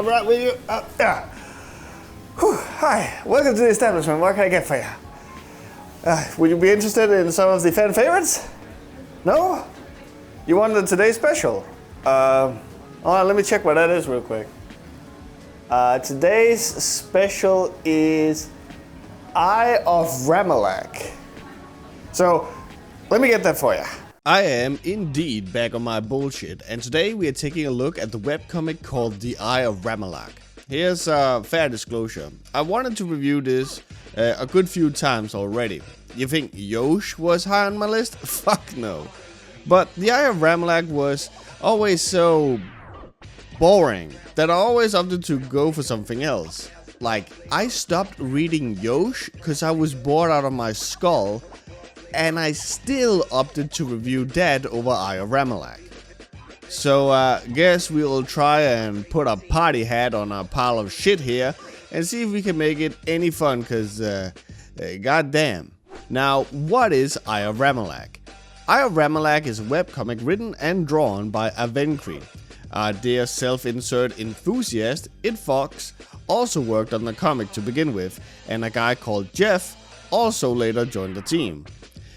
right with you. Hi, welcome to the establishment. What can I get for you? Would you be interested in some of the fan favorites? No? You wanted today's special? Let me check what that is real quick. Today's special is Eye of Ramalach. So, let me get that for you. I am indeed back on my bullshit, and today we are taking a look at the webcomic called The Eye of Ramalach. Here's a fair disclosure. I wanted to review this a good few times already. You think Yosh was high on my list? Fuck no. But The Eye of Ramalach was always so boring that I always opted to go for something else. Like, I stopped reading Yosh because I was bored out of my skull, and I still opted to review that over Eye of Ramalach. So guess we'll try and put a party hat on a pile of shit here and see if we can make it any fun, cause goddamn. Now, what is Eye of Ramalach? Eye of Ramalach is a webcomic written and drawn by Avencry. Our dear self-insert enthusiast, It Fox, also worked on the comic to begin with, and a guy called Jeff also later joined the team.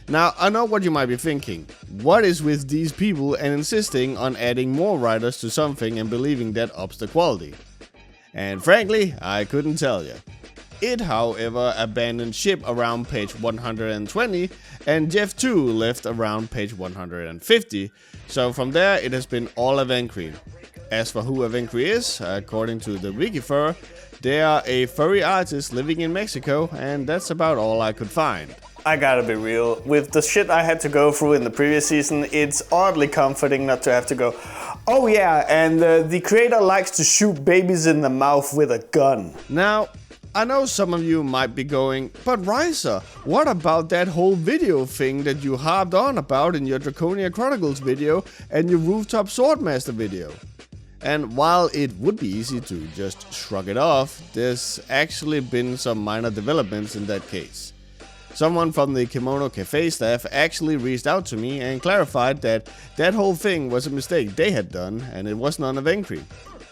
Now, I know what you might be thinking. What is with these people and insisting on adding more writers to something and believing that ups the quality? And frankly, I couldn't tell you. It, however, abandoned ship around page 120, and Jeff too left around page 150, so from there it has been all Avencry. As for who Avencry is, according to the Wikifur, they are a furry artist living in Mexico, and that's about all I could find. I gotta be real, with the shit I had to go through in the previous season, it's oddly comforting not to have to go, oh yeah, and the creator likes to shoot babies in the mouth with a gun. Now, I know some of you might be going, but Riser, what about that whole video thing that you harped on about in your Draconia Chronicles video and your Rooftop Swordmaster video? And while it would be easy to just shrug it off, there's actually been some minor developments in that case. Someone from the Kimono Café staff actually reached out to me and clarified that that whole thing was a mistake they had done and it was none of Avencry.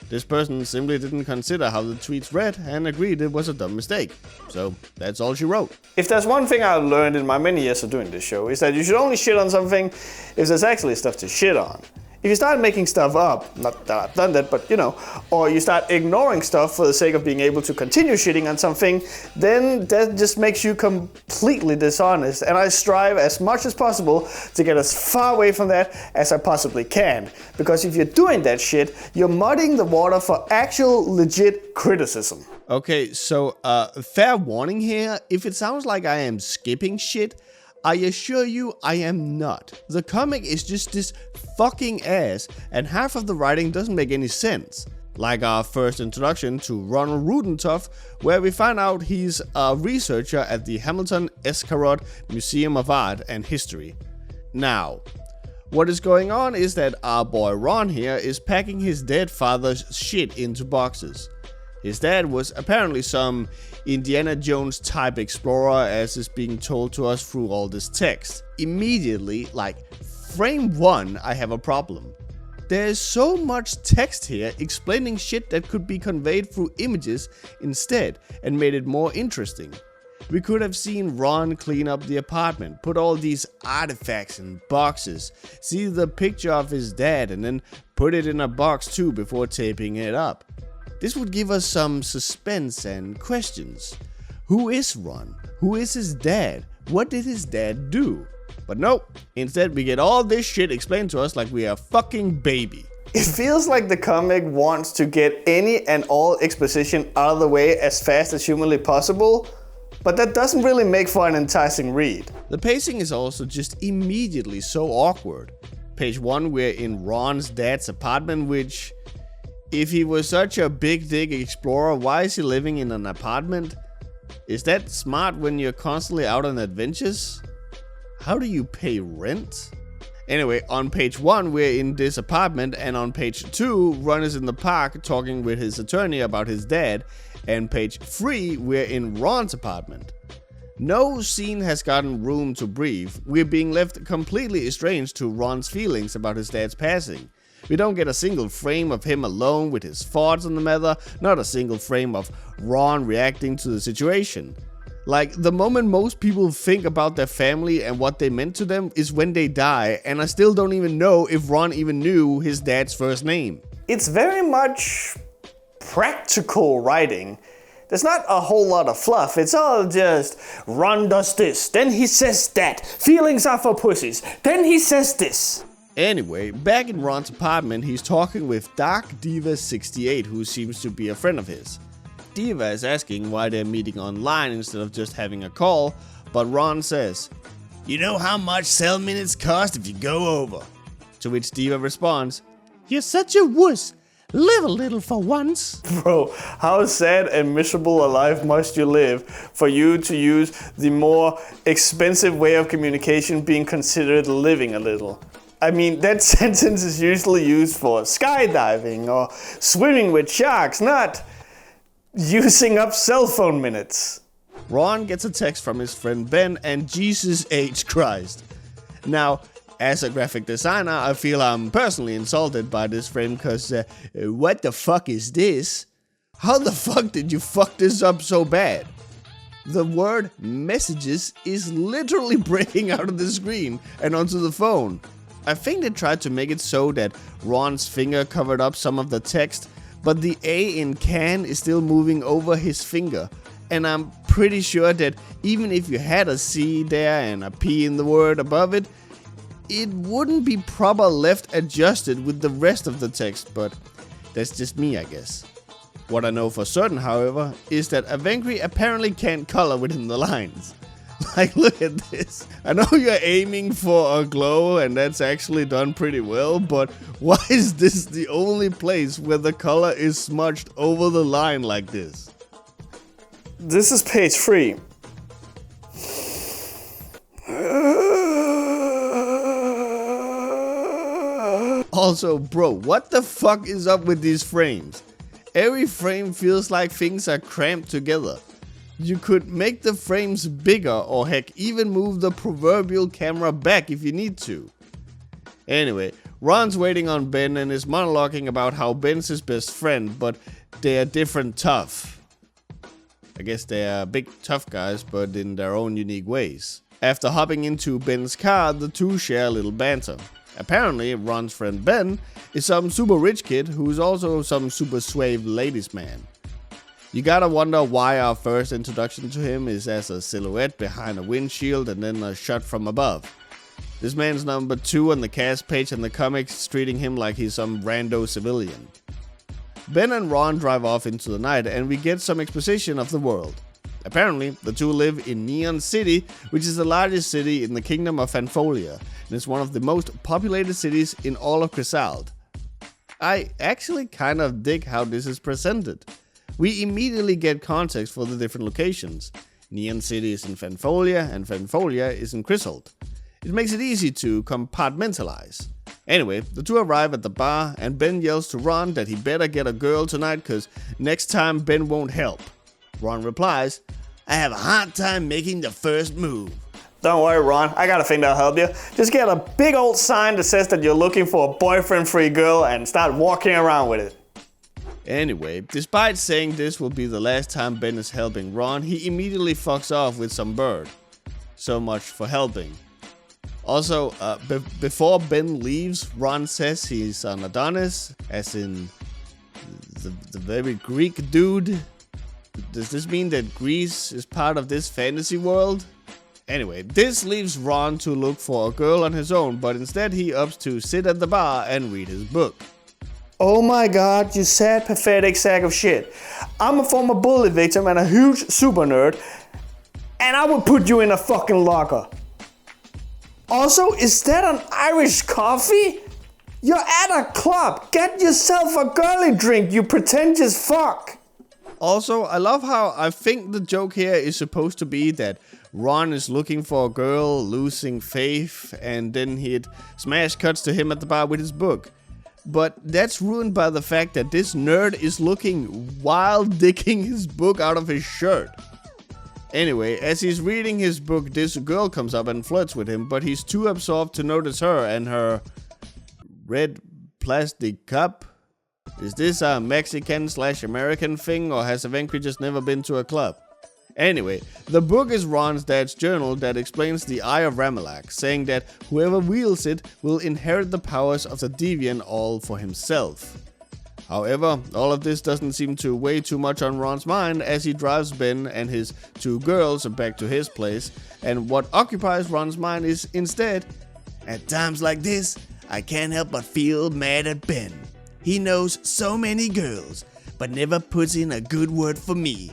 This person simply didn't consider how the tweets read and agreed it was a dumb mistake. So that's all she wrote. If there's one thing I've learned in my many years of doing this show, is that you should only shit on something if there's actually stuff to shit on. If you start making stuff up, not that I've done that, but you know, or you start ignoring stuff for the sake of being able to continue shitting on something, then that just makes you completely dishonest. And I strive as much as possible to get as far away from that as I possibly can. Because if you're doing that shit, you're muddying the water for actual legit criticism. Okay, so fair warning here, if it sounds like I am skipping shit, I assure you I am not. The comic is just this fucking ass, and half of the writing doesn't make any sense. Like our first introduction to Ronald Rudentoff, where we find out he's a researcher at the Hamilton Escarot Museum of Art and History. Now, what is going on is that our boy Ron here is packing his dead father's shit into boxes. His dad was apparently some Indiana Jones type explorer, as is being told to us through all this text. Immediately, like frame 1, I have a problem. There is so much text here explaining shit that could be conveyed through images instead and made it more interesting. We could have seen Ron clean up the apartment, put all these artifacts in boxes, see the picture of his dad and then put it in a box too before taping it up. This would give us some suspense and questions. Who is Ron? Who is his dad? What did his dad do? But nope, instead we get all this shit explained to us like we are a fucking baby. It feels like the comic wants to get any and all exposition out of the way as fast as humanly possible, but that doesn't really make for an enticing read. The pacing is also just immediately so awkward. Page 1, we're in Ron's dad's apartment, which, if he was such a big dick explorer, why is he living in an apartment? Is that smart when you're constantly out on adventures? How do you pay rent? Anyway, on page 1 we're in this apartment, and on page 2 Ron is in the park talking with his attorney about his dad, and page 3 we're in Ron's apartment. No scene has gotten room to breathe. We're being left completely estranged to Ron's feelings about his dad's passing. We don't get a single frame of him alone with his thoughts on the matter, not a single frame of Ron reacting to the situation. Like, the moment most people think about their family and what they meant to them is when they die, and I still don't even know if Ron even knew his dad's first name. It's very much practical writing. There's not a whole lot of fluff. It's all just, Ron does this, then he says that. Feelings are for pussies. Then he says this. Anyway, back in Ron's apartment, he's talking with Dark Diva 68, who seems to be a friend of his. Diva is asking why they're meeting online instead of just having a call, but Ron says, "You know how much cell minutes cost if you go over?" To which Diva responds, "You're such a wuss. Live a little for once." Bro, how sad and miserable a life must you live for you to use the more expensive way of communication being considered living a little? I mean, that sentence is usually used for skydiving or swimming with sharks, not using up cell phone minutes. Ron gets a text from his friend Ben, and Jesus H. Christ. Now, as a graphic designer, I feel I'm personally insulted by this frame because what the fuck is this? How the fuck did you fuck this up so bad? The word messages is literally breaking out of the screen and onto the phone. I think they tried to make it so that Ron's finger covered up some of the text, but the A in can is still moving over his finger. And I'm pretty sure that even if you had a C there and a P in the word above it, it wouldn't be proper left adjusted with the rest of the text, but that's just me, I guess. What I know for certain, however, is that Avengry apparently can't color within the lines. Like, look at this. I know you're aiming for a glow, and that's actually done pretty well, but why is this the only place where the color is smudged over the line like this? This is page 3. Also, bro, what the fuck is up with these frames? Every frame feels like things are cramped together. You could make the frames bigger or heck even move the proverbial camera back if you need to. Anyway, Ron's waiting on Ben and is monologuing about how Ben's his best friend, but they're different tough. I guess they're big tough guys, but in their own unique ways. After hopping into Ben's car, the two share a little banter. Apparently, Ron's friend Ben is some super rich kid who's also some super suave ladies man. You gotta wonder why our first introduction to him is as a silhouette behind a windshield and then a shot from above. This man's number 2 on the cast page in the comics, treating him like he's some rando civilian. Ben and Ron drive off into the night and we get some exposition of the world. Apparently, the two live in Neon City, which is the largest city in the kingdom of Fanfolia, and is one of the most populated cities in all of Chrysalis. I actually kind of dig how this is presented. We immediately get context for the different locations. Neon City is in Fanfolia, and Fanfolia is in Chrysalis. It makes it easy to compartmentalize. Anyway, the two arrive at the bar, and Ben yells to Ron that he better get a girl tonight, cause next time Ben won't help. Ron replies, "I have a hard time making the first move." Don't worry, Ron, I got a thing that'll help you. Just get a big old sign that says that you're looking for a boyfriend-free girl and start walking around with it. Anyway, despite saying this will be the last time Ben is helping Ron, he immediately fucks off with some bird. So much for helping. Also, before Ben leaves, Ron says he's an Adonis, as in the very Greek dude. Does this mean that Greece is part of this fantasy world? Anyway, this leaves Ron to look for a girl on his own, but instead he opts to sit at the bar and read his book. Oh my god, you sad, pathetic sack of shit. I'm a former bully victim and a huge super nerd, and I would put you in a fucking locker. Also, is that an Irish coffee? You're at a club. Get yourself a girly drink, you pretentious fuck. Also, I love how I think the joke here is supposed to be that Ron is looking for a girl, losing faith, and then it smash cuts to him at the bar with his book. But that's ruined by the fact that this nerd is looking while dicking his book out of his shirt. Anyway, as he's reading his book, this girl comes up and flirts with him, but he's too absorbed to notice her and her red plastic cup? Is this a Mexican/American thing, or has Avenkri just never been to a club? Anyway, the book is Ron's dad's journal that explains the Eye of Ramalach, saying that whoever wields it will inherit the powers of the Deviant all for himself. However, all of this doesn't seem to weigh too much on Ron's mind as he drives Ben and his 2 girls back to his place, and what occupies Ron's mind is instead, "At times like this, I can't help but feel mad at Ben. He knows so many girls, but never puts in a good word for me.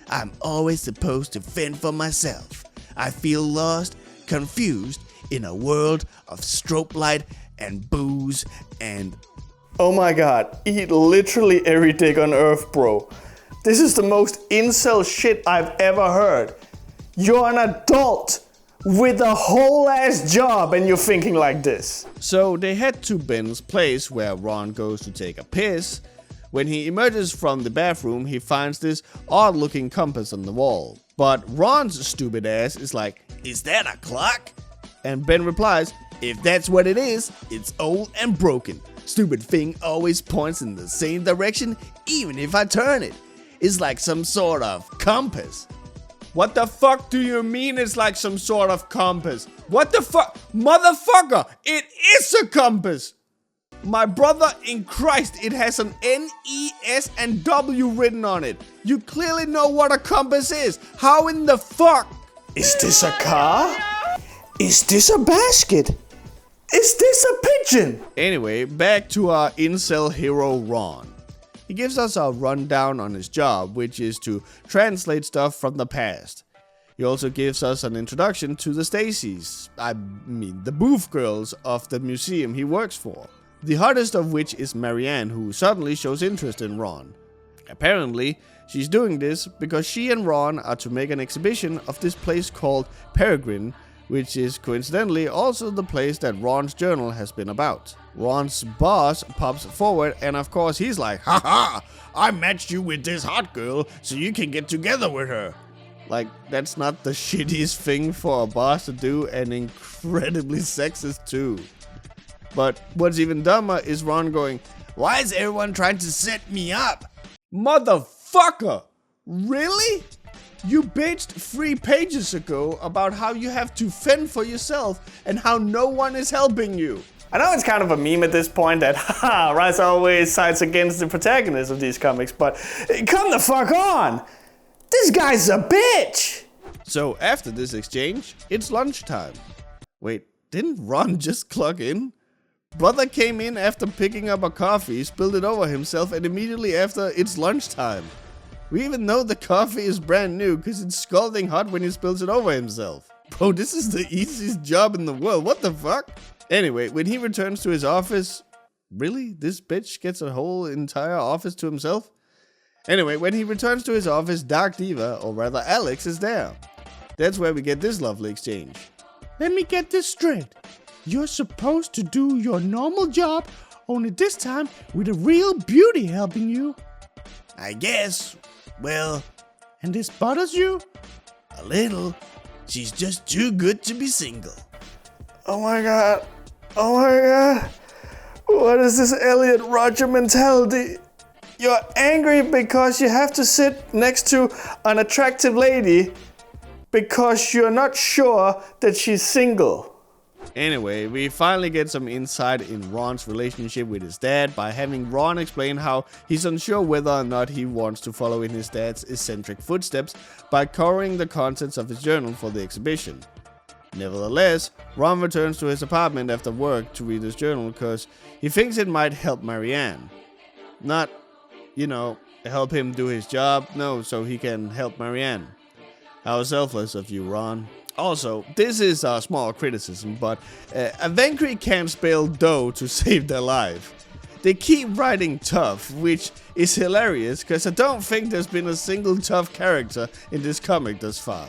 I'm always supposed to fend for myself. I feel lost, confused, in a world of strobe light and booze and..." Oh my god, eat literally every dick on earth, bro. This is the most incel shit I've ever heard. You're an adult with a whole ass job and you're thinking like this. So they head to Ben's place where Ron goes to take a piss. When he emerges from the bathroom, he finds this odd looking compass on the wall. But Ron's stupid ass is like, "Is that a clock?" And Ben replies, "If that's what it is, it's old and broken. Stupid thing always points in the same direction even if I turn it. It's like some sort of compass." What the fuck do you mean it's like some sort of compass? What the fuck? Motherfucker, it is a compass! My brother in Christ, it has an N, E, S, and W written on it. You clearly know what a compass is. How in the fuck? Is this a car? Is this a basket? Is this a pigeon? Anyway, back to our incel hero Ron. He gives us a rundown on his job, which is to translate stuff from the past. He also gives us an introduction to the Stacys, the booth girls of the museum he works for. The hottest of which is Marianne, who suddenly shows interest in Ron. Apparently, she's doing this because she and Ron are to make an exhibition of this place called Peregrine, which is coincidentally also the place that Ron's journal has been about. Ron's boss pops forward and of course he's like, "Haha, I matched you with this hot girl so you can get together with her." Like, that's not the shittiest thing for a boss to do, and incredibly sexist too. But what's even dumber is Ron going, "Why is everyone trying to set me up?" Motherfucker! Really? You bitched 3 pages ago about how you have to fend for yourself and how no one is helping you. I know it's kind of a meme at this point that, haha, Rice always sides against the protagonist of these comics, but come the fuck on! This guy's a bitch! So after this exchange, it's lunchtime. Wait, didn't Ron just clock in? Brother came in after picking up a coffee, spilled it over himself, and immediately after, it's lunchtime. We even know the coffee is brand new because it's scalding hot when he spills it over himself. Bro, this is the easiest job in the world. What the fuck? Anyway, when he returns to his office... Really? This bitch gets a whole entire office to himself? Anyway, when he returns to his office, Dark Diva, or rather Alex, is there. That's where we get this lovely exchange. "Let me get this straight. You're supposed to do your normal job, only this time with a real beauty helping you." "I guess. Well, and this bothers you?" "A little. She's just too good to be single." Oh my god. Oh my god. What is this Elliot Roger mentality? You're angry because you have to sit next to an attractive lady because you're not sure that she's single. Anyway, we finally get some insight in Ron's relationship with his dad by having Ron explain how he's unsure whether or not he wants to follow in his dad's eccentric footsteps by covering the contents of his journal for the exhibition. Nevertheless, Ron returns to his apartment after work to read his journal because he thinks it might help Marianne. Not, help him do his job, no, so he can help Marianne. How selfless of you, Ron. Also, this is a small criticism, but Avenkri can't spell dough to save their life. They keep writing tough, which is hilarious because I don't think there's been a single tough character in this comic thus far.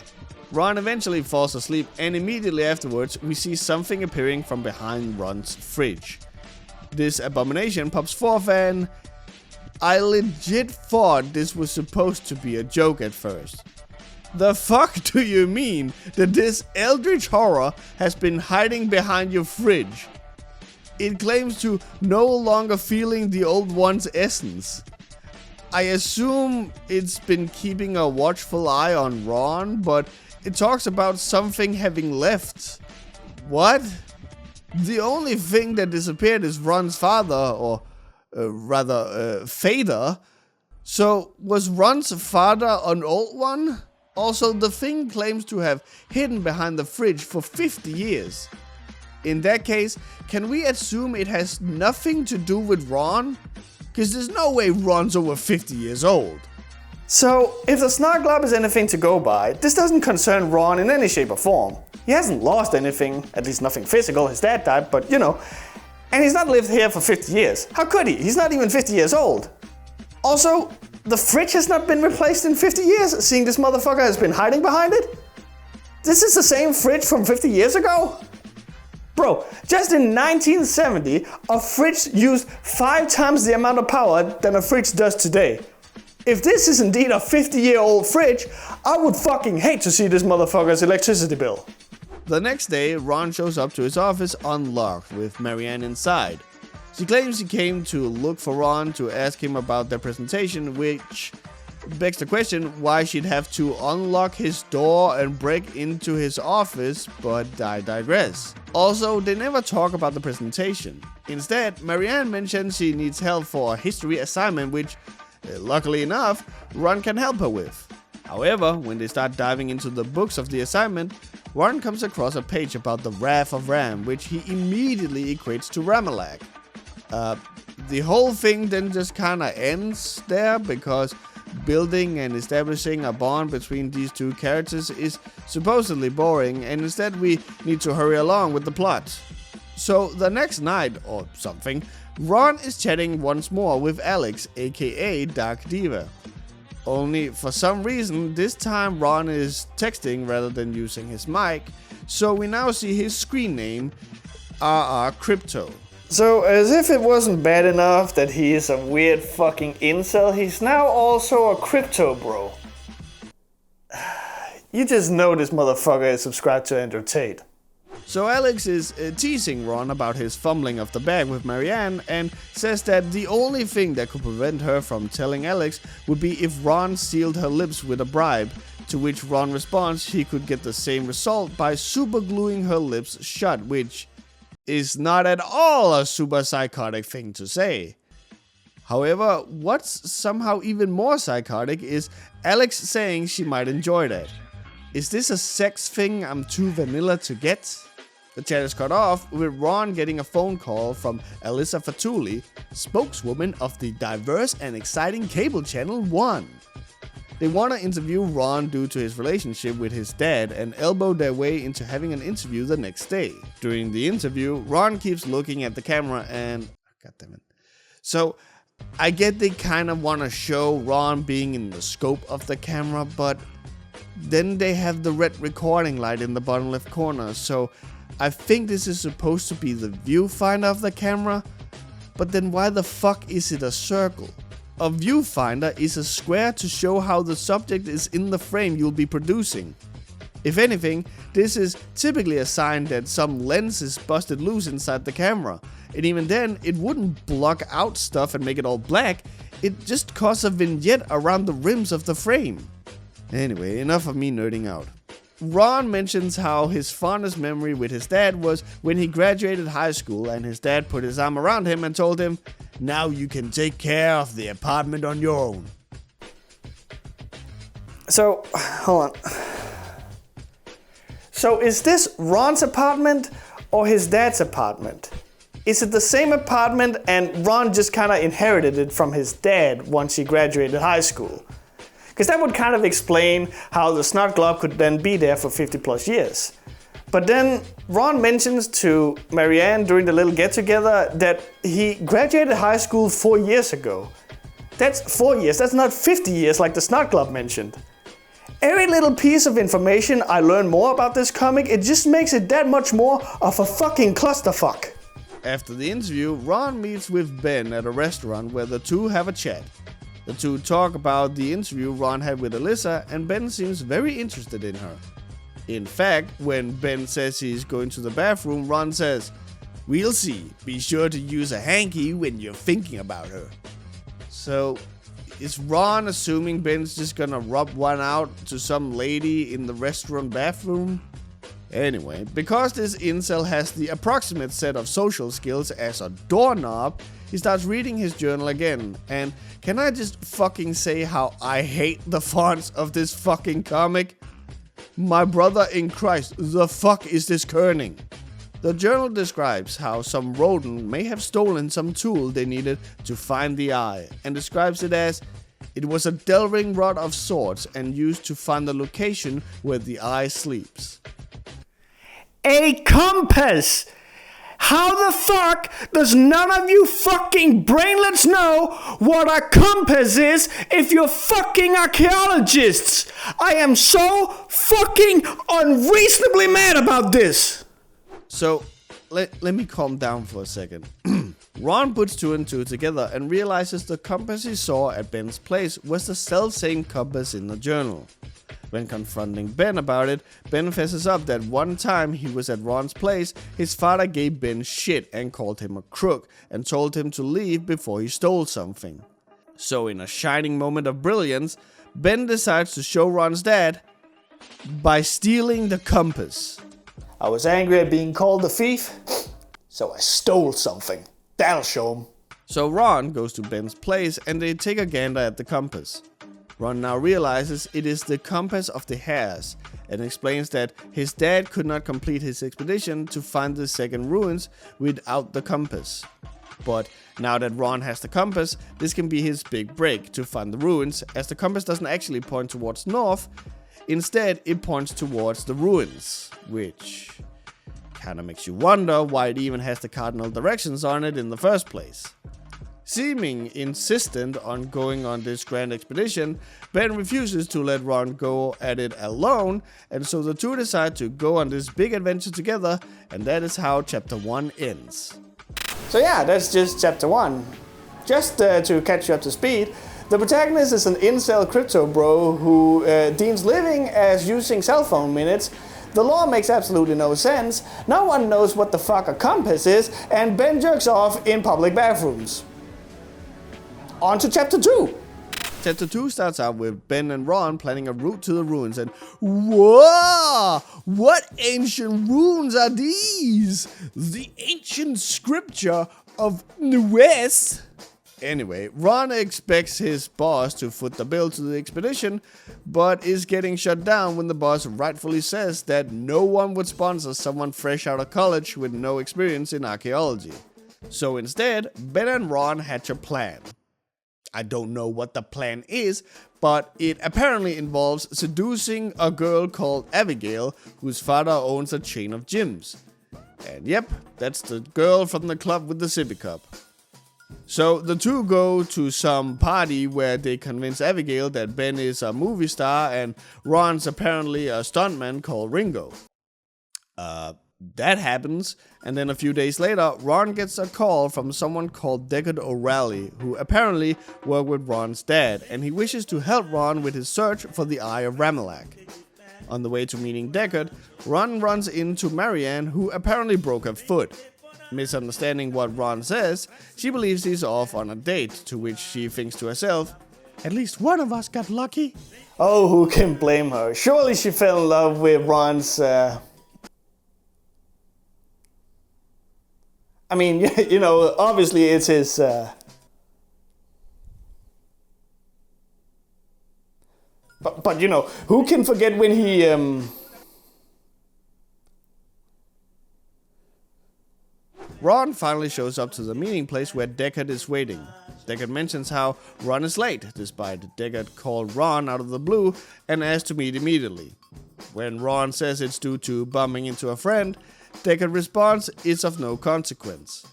Ron eventually falls asleep, and immediately afterwards we see something appearing from behind Ron's fridge. This abomination pops forth, and I legit thought this was supposed to be a joke at first. The fuck do you mean that this eldritch horror has been hiding behind your fridge? It claims to no longer feeling the old one's essence. I assume it's been keeping a watchful eye on Ron, but it talks about something having left. What? The only thing that disappeared is Ron's father, or Fader. So, was Ron's father an old one? Also, the thing claims to have hidden behind the fridge for 50 years. In that case, can we assume it has nothing to do with Ron? Because there's no way Ron's over 50 years old. So, if the Snarglob is anything to go by, this doesn't concern Ron in any shape or form. He hasn't lost anything, at least nothing physical. His dad died, but you know. And he's not lived here for 50 years. How could he? He's not even 50 years old. Also, the fridge has not been replaced in 50 years, seeing this motherfucker has been hiding behind it? This is the same fridge from 50 years ago? Bro, just in 1970, a fridge used 5 times the amount of power than a fridge does today. If this is indeed a 50-year-old fridge, I would fucking hate to see this motherfucker's electricity bill. The next day, Ron shows up to his office unlocked with Marianne inside. She claims she came to look for Ron to ask him about their presentation, which begs the question why she'd have to unlock his door and break into his office, but I digress. Also, they never talk about the presentation. Instead, Marianne mentions she needs help for a history assignment, which, luckily enough, Ron can help her with. However, when they start diving into the books of the assignment, Ron comes across a page about the Wrath of Ram, which he immediately equates to Ramalach. The whole thing then just kinda ends there, because building and establishing a bond between these two characters is supposedly boring, and instead we need to hurry along with the plot. So the next night, or something, Ron is chatting once more with Alex, aka Dark Diva. Only for some reason, this time Ron is texting rather than using his mic, so we now see his screen name, RR Crypto. So, as if it wasn't bad enough that he is a weird fucking incel, he's now also a crypto bro. You just know this motherfucker is subscribed to Andrew Tate. So Alex is teasing Ron about his fumbling of the bag with Marianne and says that the only thing that could prevent her from telling Alex would be if Ron sealed her lips with a bribe, to which Ron responds he could get the same result by supergluing her lips shut, which is not at all a super psychotic thing to say. However, what's somehow even more psychotic is Alex saying she might enjoy that. Is this a sex thing I'm too vanilla to get? The chat is cut off with Ron getting a phone call from Alyssa Fatuli, spokeswoman of the diverse and exciting cable channel 1. They want to interview Ron due to his relationship with his dad and elbow their way into having an interview the next day. During the interview, Ron keeps looking at the camera and... goddammit. So, I get they kind of want to show Ron being in the scope of the camera, but then they have the red recording light in the bottom left corner, so I think this is supposed to be the viewfinder of the camera, but then why the fuck is it a circle? A viewfinder is a square to show how the subject is in the frame you'll be producing. If anything, this is typically a sign that some lens is busted loose inside the camera, and even then, it wouldn't block out stuff and make it all black, it just causes a vignette around the rims of the frame. Anyway, enough of me nerding out. Ron mentions how his fondest memory with his dad was when he graduated high school and his dad put his arm around him and told him, "Now you can take care of the apartment on your own." So, hold on. So is this Ron's apartment or his dad's apartment? Is it the same apartment and Ron just kind of inherited it from his dad once he graduated high school? Because that would kind of explain how the Snot Glob could then be there for 50 plus years. But then Ron mentions to Marianne during the little get-together that he graduated high school 4 years ago. That's 4 years, that's not 50 years like the Snot Glob mentioned. Every little piece of information I learn more about this comic, it just makes it that much more of a fucking clusterfuck. After the interview, Ron meets with Ben at a restaurant where the two have a chat. The two talk about the interview Ron had with Alyssa, and Ben seems very interested in her. In fact, when Ben says he's going to the bathroom, Ron says, We'll see. Be sure to use a hanky when you're thinking about her. So, is Ron assuming Ben's just gonna rub one out to some lady in the restaurant bathroom? Anyway, because this incel has the approximate set of social skills as a doorknob, he starts reading his journal again. And can I just fucking say how I hate the fonts of this fucking comic? My brother in Christ, the fuck is this kerning? The journal describes how some rodent may have stolen some tool they needed to find the eye, and describes it as, it was a delving rod of sorts and used to find the location where the eye sleeps. A compass! How the fuck does none of you fucking brainlets know what a compass is if you're fucking archaeologists? I am so fucking unreasonably mad about this! So, let me calm down for a second. Ron puts 2 and 2 together and realizes the compass he saw at Ben's place was the self-same compass in the journal. When confronting Ben about it, Ben fesses up that one time he was at Ron's place, his father gave Ben shit and called him a crook and told him to leave before he stole something. So in a shining moment of brilliance, Ben decides to show Ron's dad by stealing the compass. I was angry at being called a thief, so I stole something. That'll show him. So Ron goes to Ben's place and they take a gander at the compass. Ron now realizes it is the compass of the hares and explains that his dad could not complete his expedition to find the second ruins without the compass. But now that Ron has the compass, this can be his big break to find the ruins, as the compass doesn't actually point towards north, instead it points towards the ruins, which kinda makes you wonder why it even has the cardinal directions on it in the first place. Seeming insistent on going on this grand expedition, Ben refuses to let Ron go at it alone, and so the two decide to go on this big adventure together, and that is how chapter 1 ends. So yeah, that's just chapter 1. Just to catch you up to speed, the protagonist is an incel crypto bro who deems living as using cell phone minutes. The law makes absolutely no sense, no one knows what the fuck a compass is, and Ben jerks off in public bathrooms. On to chapter 2. Chapter 2 starts out with Ben and Ron planning a route to the ruins, and whoa! What ancient ruins are these? The ancient scripture of the West? Anyway, Ron expects his boss to foot the bill to the expedition, but is getting shut down when the boss rightfully says that no one would sponsor someone fresh out of college with no experience in archaeology. So instead, Ben and Ron hatch a plan. I don't know what the plan is, but it apparently involves seducing a girl called Abigail, whose father owns a chain of gyms. And yep, that's the girl from the club with the sippy cup. So the two go to some party where they convince Abigail that Ben is a movie star and Ron's apparently a stuntman called Ringo. That happens, and then a few days later, Ron gets a call from someone called Deckard O'Reilly, who apparently worked with Ron's dad, and he wishes to help Ron with his search for the Eye of Ramalach. On the way to meeting Deckard, Ron runs into Marianne, who apparently broke her foot. Misunderstanding what Ron says, she believes he's off on a date, to which she thinks to herself, "At least one of us got lucky." Oh, who can blame her? Surely she fell in love with Ron's, I mean, you know, obviously it's his, But you know, who can forget when he, Ron finally shows up to the meeting place where Deckard is waiting. Deckard mentions how Ron is late, despite Deckard called Ron out of the blue and asked to meet immediately. When Ron says it's due to bumping into a friend, Deckard responds, "It's of no consequence."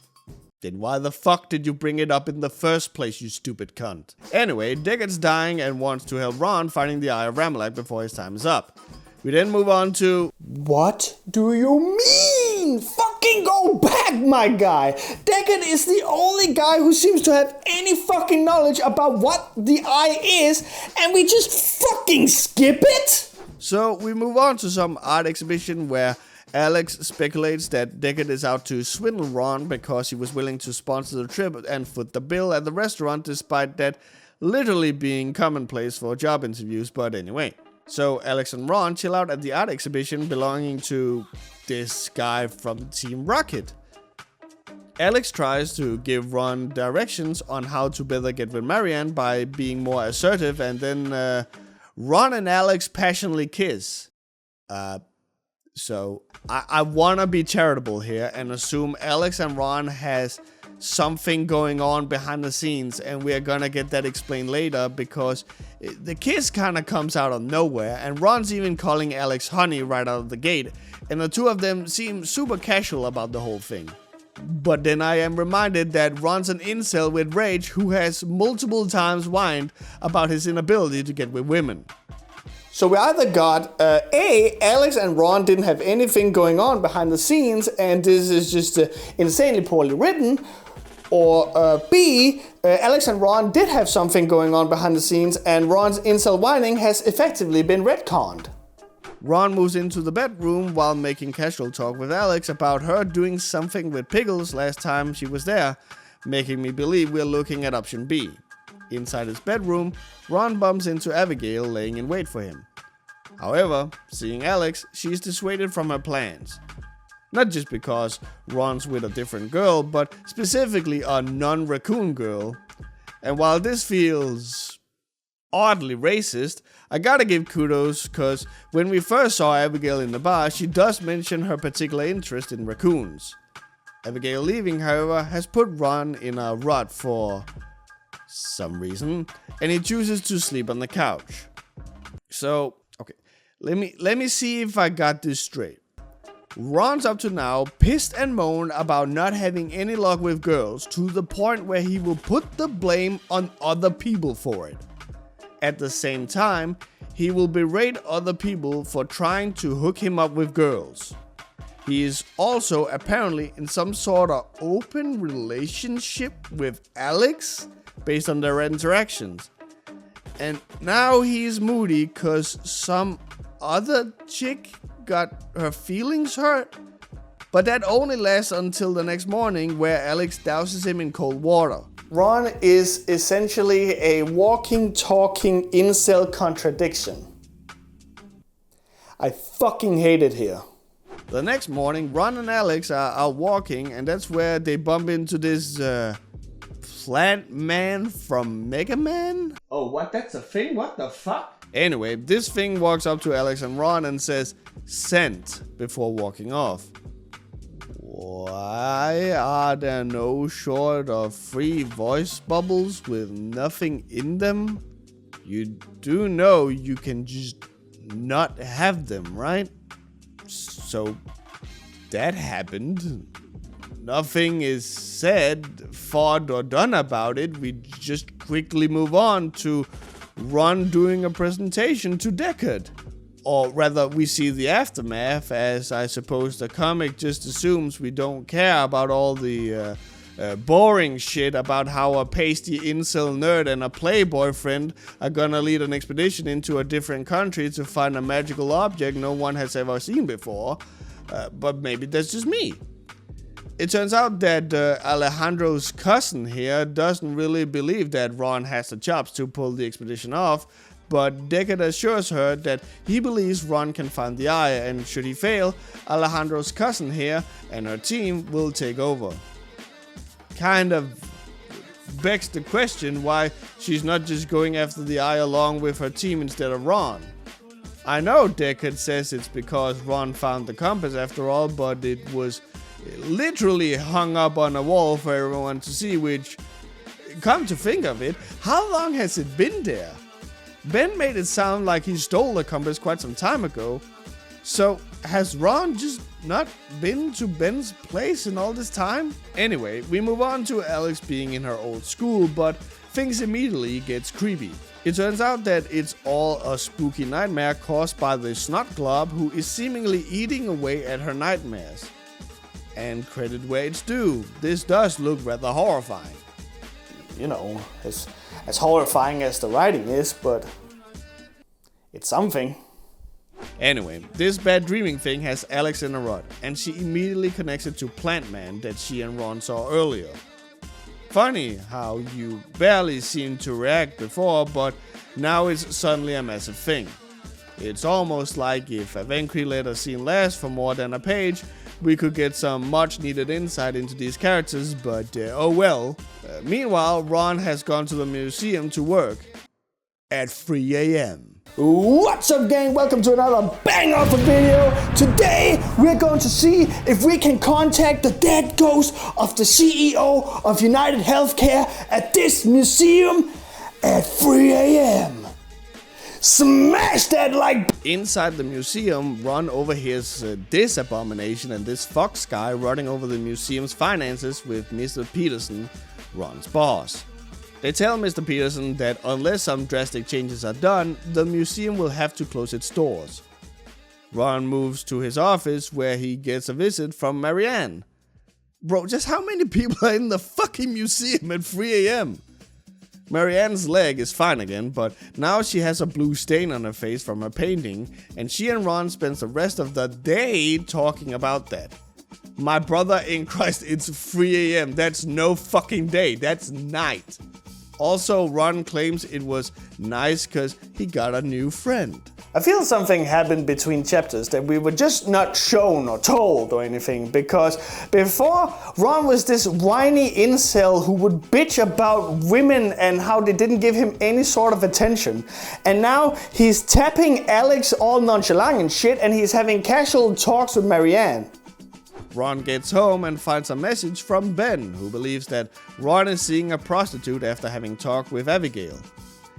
Then why the fuck did you bring it up in the first place, you stupid cunt? Anyway, Deckard's dying and wants to help Ron finding the Eye of Ramalach before his time is up. We then move on to... What do you mean? Fucking go back, my guy! Deckard is the only guy who seems to have any fucking knowledge about what the eye is, and we just fucking skip it? So we move on to some art exhibition where Alex speculates that Deckard is out to swindle Ron because he was willing to sponsor the trip and foot the bill at the restaurant, despite that literally being commonplace for job interviews, but anyway. So Alex and Ron chill out at the art exhibition belonging to this guy from Team Rocket. Alex tries to give Ron directions on how to better get with Marianne by being more assertive, and then Ron and Alex passionately kiss. So I want to be charitable here and assume Alex and Ron has something going on behind the scenes, and we are gonna get that explained later because the kiss kind of comes out of nowhere, and Ron's even calling Alex honey right out of the gate, and the two of them seem super casual about the whole thing. But then I am reminded that Ron's an incel with rage who has multiple times whined about his inability to get with women. So we either got A, Alex and Ron didn't have anything going on behind the scenes and this is just insanely poorly written, or B, Alex and Ron did have something going on behind the scenes and Ron's incel whining has effectively been retconned. Ron moves into the bedroom while making casual talk with Alex about her doing something with Pickles last time she was there, making me believe we're looking at option B. Inside his bedroom, Ron bumps into Abigail laying in wait for him. However, seeing Alex, she's dissuaded from her plans. Not just because Ron's with a different girl, but specifically a non-raccoon girl. And while this feels oddly racist, I gotta give kudos, cause when we first saw Abigail in the bar, she does mention her particular interest in raccoons. Abigail leaving, however, has put Ron in a rut for some reason, and he chooses to sleep on the couch. So, okay, let me see if I got this straight. Ron's up to now pissed and moaned about not having any luck with girls, to the point where he will put the blame on other people for it. At the same time, he will berate other people for trying to hook him up with girls. He is also apparently in some sort of open relationship with Alex, based on their interactions. And now he's moody cause some other chick got her feelings hurt. But that only lasts until the next morning, where Alex douses him in cold water. Ron is essentially a walking, talking incel contradiction. I fucking hate it here. The next morning, Ron and Alex are out walking, and that's where they bump into this plant man from Mega Man? Oh, what? That's a thing? What the fuck? Anyway, this thing walks up to Alex and Ron and says, "Sent," before walking off. Why are there no short of 3 voice bubbles with nothing in them? You do know you can just not have them, right? So that happened. Nothing is said, thought, or done about it. We just quickly move on to Ron doing a presentation to Deckard. Or rather, we see the aftermath, as I suppose the comic just assumes we don't care about all the boring shit about how a pasty incel nerd and a playboy friend are gonna lead an expedition into a different country to find a magical object no one has ever seen before. But maybe that's just me. It turns out that Alejandro's cousin here doesn't really believe that Ron has the chops to pull the expedition off, but Deckard assures her that he believes Ron can find the eye, and should he fail, Alejandro's cousin here and her team will take over. Kind of begs the question why she's not just going after the eye along with her team instead of Ron. I know Deckard says it's because Ron found the compass after all, but it was literally hung up on a wall for everyone to see, which, come to think of it, how long has it been there? Ben made it sound like he stole the compass quite some time ago. So, has Ron just not been to Ben's place in all this time? Anyway, we move on to Alex being in her old school, but things immediately gets creepy. It turns out that it's all a spooky nightmare caused by the snot glob who is seemingly eating away at her nightmares. And credit where it's due, this does look rather horrifying. You know, as horrifying as the writing is, but it's something. Anyway, this bad dreaming thing has Alex in a rut, and she immediately connects it to Plant Man that she and Ron saw earlier. Funny how you barely seemed to react before, but now it's suddenly a massive thing. It's almost like if Avencry let a scene last for more than a page, we could get some much needed insight into these characters, but oh well. Meanwhile, Ron has gone to the museum to work at 3 a.m. What's up, gang? Welcome to another bang of a video. Today we're going to see if we can contact the dead ghost of the CEO of United Healthcare at this museum at 3 a.m. Smash that like. Inside the museum, Ron overhears this abomination and this fox guy running over the museum's finances with Mr. Peterson, Ron's boss. They tell Mr. Peterson that unless some drastic changes are done, the museum will have to close its doors. Ron moves to his office where he gets a visit from Marianne. Bro, just how many people are in the fucking museum at 3 a.m.? Marianne's leg is fine again, but now she has a blue stain on her face from her painting, and she and Ron spends the rest of the day talking about that. My brother in Christ, it's 3 a.m. That's no fucking day, that's night. Also, Ron claims it was nice because he got a new friend. I feel something happened between chapters that we were just not shown or told or anything, because before Ron was this whiny incel who would bitch about women and how they didn't give him any sort of attention. And now he's tapping Alex all nonchalant and shit, and he's having casual talks with Marianne. Ron gets home and finds a message from Ben, who believes that Ron is seeing a prostitute after having talked with Abigail.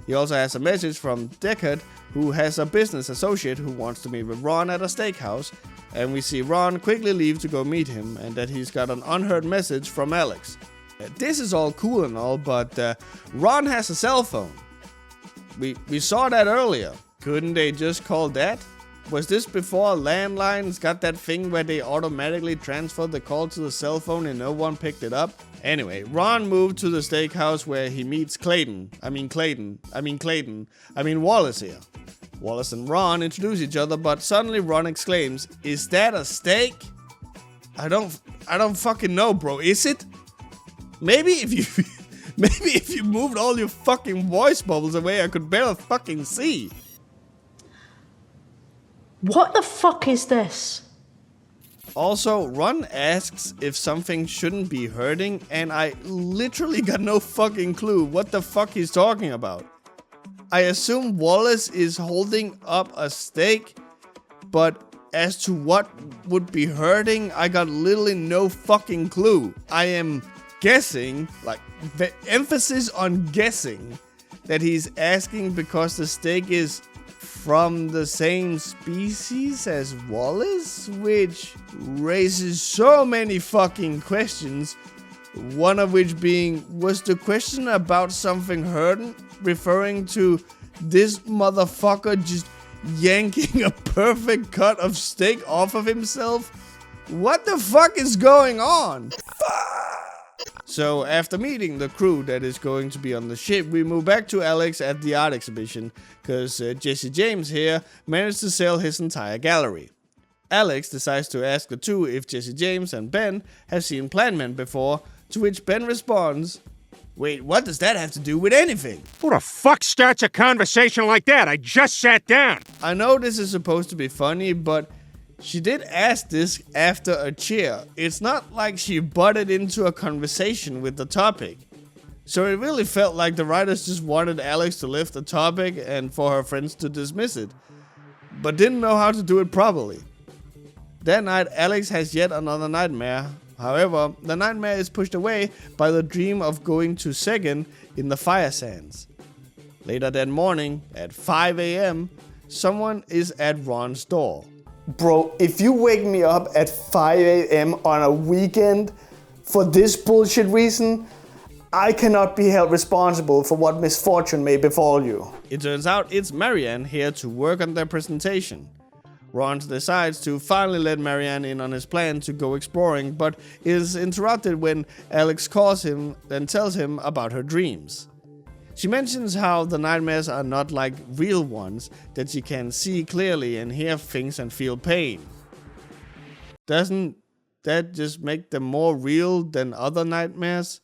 He also has a message from Deckard, who has a business associate who wants to meet with Ron at a steakhouse, and we see Ron quickly leave to go meet him, and that he's got an unheard message from Alex. This is all cool and all, but Ron has a cell phone. We saw that earlier. Couldn't they just call that? Was this before landlines got that thing where they automatically transferred the call to the cell phone and no one picked it up? Anyway, Ron moved to the steakhouse where he meets Wallace here. Wallace and Ron introduce each other, but suddenly Ron exclaims, "Is that a steak?" I don't fucking know, bro. Is it? Maybe if you moved all your fucking voice bubbles away, I could better fucking see. What the fuck is this? Also, Ron asks if something shouldn't be hurting, and I literally got no fucking clue what the fuck he's talking about. I assume Wallace is holding up a steak, but as to what would be hurting, I got literally no fucking clue. I am guessing, like, the emphasis on guessing, that he's asking because the steak is from the same species as Wallace, which raises so many fucking questions. One of which being, was the question about something hurting referring to this motherfucker just yanking a perfect cut of steak off of himself? What the fuck is going on? So after meeting the crew that is going to be on the ship, we move back to Alex at the art exhibition, because Jesse James here managed to sell his entire gallery. Alex decides to ask the two if Jesse James and Ben have seen Plant Man before, to which Ben responds, "Wait, what does that have to do with anything?" Who the fuck starts a conversation like that? I just sat down. I know this is supposed to be funny, but she did ask this after a cheer. It's not like she butted into a conversation with the topic. So it really felt like the writers just wanted Alex to lift the topic and for her friends to dismiss it, but didn't know how to do it properly. That night, Alex has yet another nightmare. However, the nightmare is pushed away by the dream of going to Second in the fire sands. Later that morning, at 5 a.m., someone is at Ron's door. Bro, if you wake me up at 5 a.m. on a weekend for this bullshit reason, I cannot be held responsible for what misfortune may befall you. It turns out it's Marianne here to work on their presentation. Ron decides to finally let Marianne in on his plan to go exploring, but is interrupted when Alex calls him and tells him about her dreams. She mentions how the nightmares are not like real ones, that she can see clearly and hear things and feel pain. Doesn't that just make them more real than other nightmares?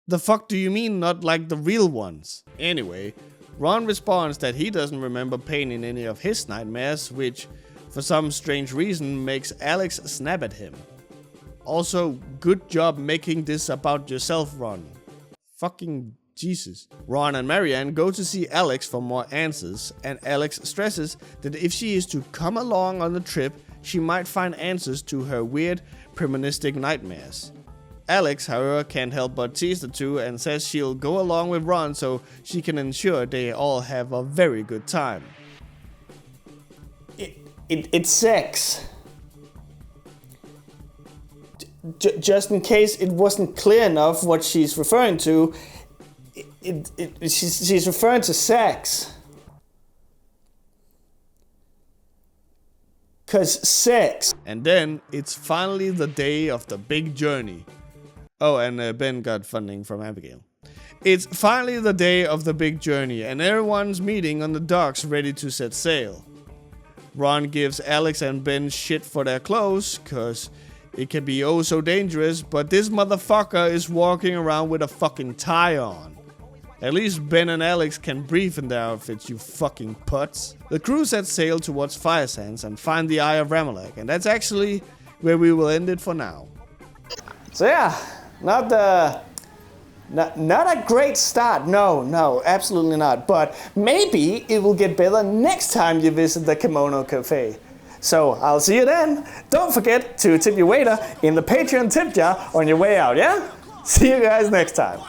The fuck do you mean not like the real ones? Anyway, Ron responds that he doesn't remember pain in any of his nightmares, which for some strange reason makes Alex snap at him. Also, good job making this about yourself, Ron. Fucking Jesus. Ron and Marianne go to see Alex for more answers, and Alex stresses that if she is to come along on the trip, she might find answers to her weird premonitic nightmares. Alex, however, can't help but tease the two and says she'll go along with Ron so she can ensure they all have a very good time. It's sex. Just in case it wasn't clear enough what she's referring to, she's referring to sex. 'Cause sex. And then it's finally the day of the big journey. Oh, and Ben got funding from Abigail. It's finally the day of the big journey, and everyone's meeting on the docks ready to set sail. Ron gives Alex and Ben shit for their clothes, cause it can be oh so dangerous, but this motherfucker is walking around with a fucking tie on. At least Ben and Alex can breathe in their outfits, you fucking putz. The crew sets sail towards Fire Sands and find the Eye of Ramalach, and that's actually where we will end it for now. So yeah, not a great start. No, absolutely not. But maybe it will get better next time you visit the Kimono Cafe. So I'll see you then. Don't forget to tip your waiter in the Patreon tip jar on your way out, yeah? See you guys next time.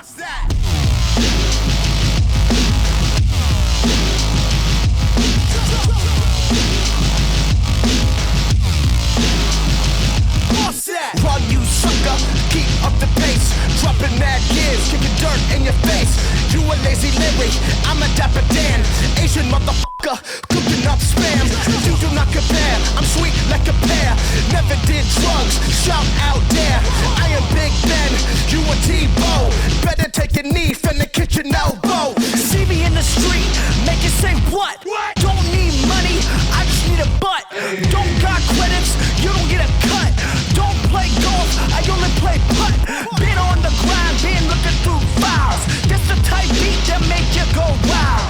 Run, you sucker, keep up the pace. Dropping mad gears, kicking dirt in your face. You a lazy Larry, I'm a dapper Dan. Asian motherfucker, cooking up spam. You do not compare, I'm sweet like a pear. Never did drugs, shout out there. I am Big Ben, you a T-Bow. Better take a knee from the kitchen elbow. See me in the street, make it say what? Don't need money, I just need a butt. Don't got credits, you don't get a cut. Don't play golf, I only play putt. Been on the grind, been looking through files. That's the type beat that make you go wild.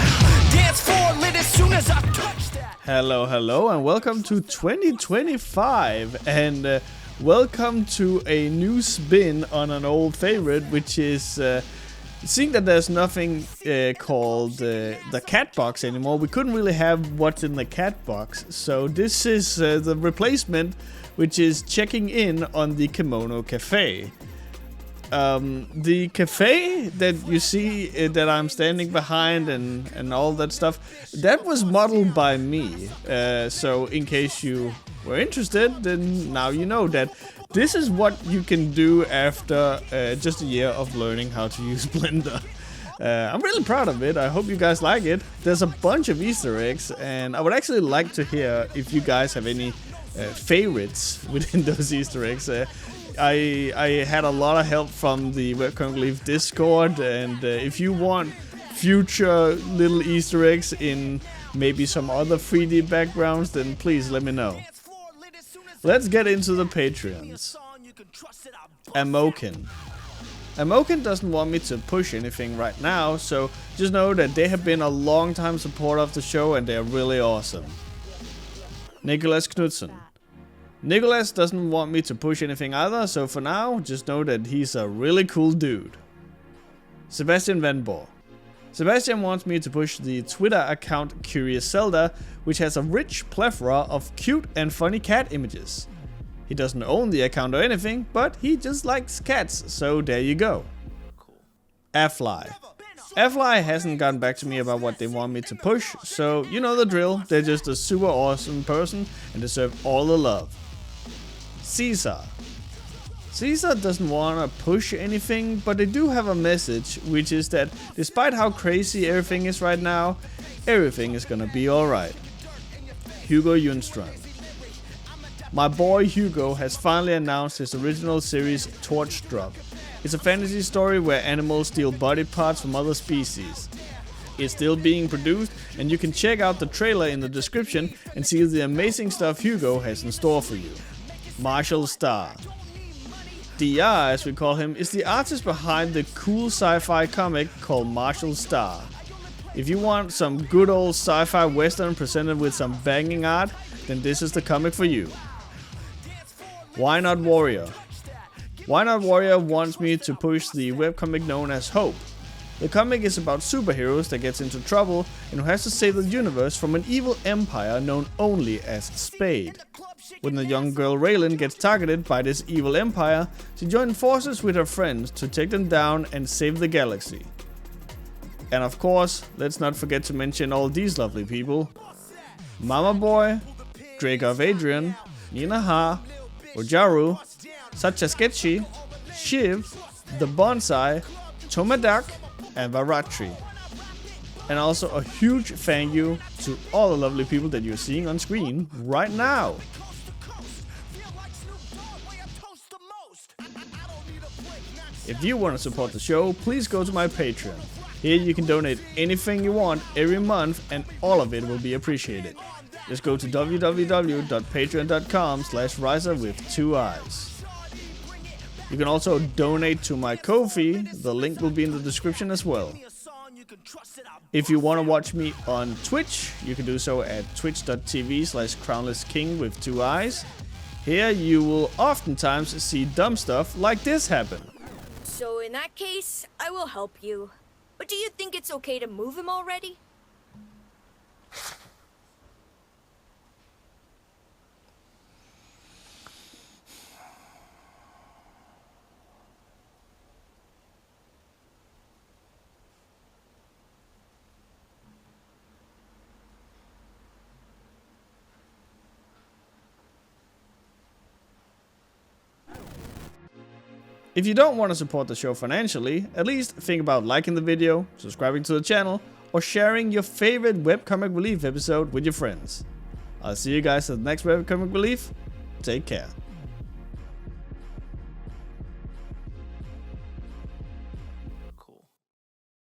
Dance floor lit as soon as I touch that. Hello, and welcome to 2025, and welcome to a new spin on an old favorite, which is seeing that there's nothing called the cat box anymore. We couldn't really have what's in the cat box, so this is the replacement, which is checking in on the Kimono Cafe. The cafe that you see that I'm standing behind and all that stuff, that was modeled by me. So in case you were interested, then now you know that this is what you can do after just a year of learning how to use Blender. I'm really proud of it. I hope you guys like it. There's a bunch of Easter eggs, and I would actually like to hear if you guys have any favorites within those Easter eggs. I had a lot of help from the Webcomic Relief Discord, and if you want future little Easter eggs in maybe some other 3D backgrounds, then please let me know. Let's get into the Patreons. Amocin. Amocin doesn't want me to push anything right now, so just know that they have been a long time supporter of the show and they're really awesome. Nicholas Knudson. Nicholas doesn't want me to push anything either, so for now, just know that he's a really cool dude. Sebastian Vandborg. Sebastian wants me to push the Twitter account Curious Zelda, which has a rich plethora of cute and funny cat images. He doesn't own the account or anything, but he just likes cats, so there you go. Athlai. Athlai hasn't gotten back to me about what they want me to push, so you know the drill, they're just a super awesome person and deserve all the love. Caesar. Caesar doesn't want to push anything, but they do have a message, which is that despite how crazy everything is right now, everything is gonna be alright. Hugo Junstrand. My boy Hugo has finally announced his original series Torch Drop. It's a fantasy story where animals steal body parts from other species. It's still being produced, and you can check out the trailer in the description and see the amazing stuff Hugo has in store for you. Marshall Starr. DR, as we call him, is the artist behind the cool sci-fi comic called Marshall Starr. If you want some good old sci-fi western presented with some banging art, then this is the comic for you. Why Not Warrior? Why Not Warrior wants me to push the webcomic known as Hope. The comic is about superheroes that gets into trouble and who has to save the universe from an evil empire known only as Spade. When the young girl Raylan gets targeted by this evil empire, she joins forces with her friends to take them down and save the galaxy. And of course, let's not forget to mention all these lovely people. Mama Boy, Dracov Adrian, Nina Ha, Ojaru, Satya Sketchy, Shiv, The Bonsai, Tomadak, and Varatri. And also a huge thank you to all the lovely people that you're seeing on screen right now. If you want to support the show, please go to my Patreon. Here you can donate anything you want every month and all of it will be appreciated. Just go to www.patreon.com/Riser with 2 eyes. You can also donate to my Ko-fi, the link will be in the description as well. If you want to watch me on Twitch, you can do so at twitch.tv/crownlessking with 2 eyes. Here you will oftentimes see dumb stuff like this happen. So in that case, I will help you. But do you think it's okay to move him already? If you don't want to support the show financially, at least think about liking the video, subscribing to the channel, or sharing your favorite Webcomic Relief episode with your friends. I'll see you guys at the next Webcomic Relief. Take care.